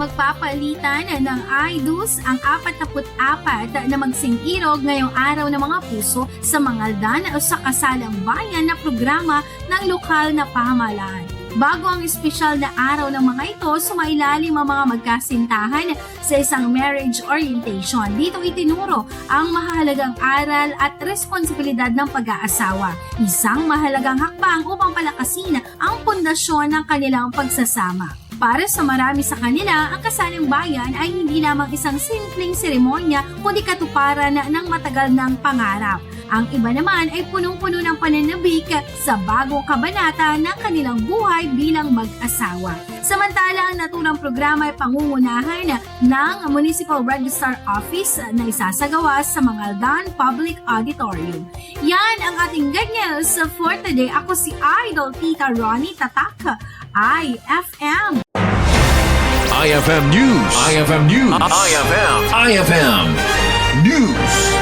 Magpapalitan ng I-DOs ang 44 na magsing-irog ngayong araw ng mga puso sa Mangaldan o sa kasalang bayan na programa ng lokal na pamahalaan. Bago ang espesyal na araw ng mga ito, sumailalim ang mga magkasintahan sa isang marriage orientation. Dito itinuro ang mahalagang aral at responsibilidad ng pag-aasawa. Isang mahalagang hakbang upang palakasin ang pundasyon ng kanilang pagsasama. Para sa marami sa kanila, ang kasalang bayan ay hindi lamang isang simpleng seremonya kundi katuparan ng matagal ng pangarap. Ang iba naman ay punong-puno ng pananabik sa bagong kabanata ng kanilang buhay bilang mag-asawa. Samantala, ang naturang programa ay pangungunahan ng Municipal Registrar Office na isasagawa sa Mangaldan Public Auditorium. Yan ang ating good news for today. Ako si Idol Tita Ronnie Tatak, IFM. IFM News. IFM News. IFM News.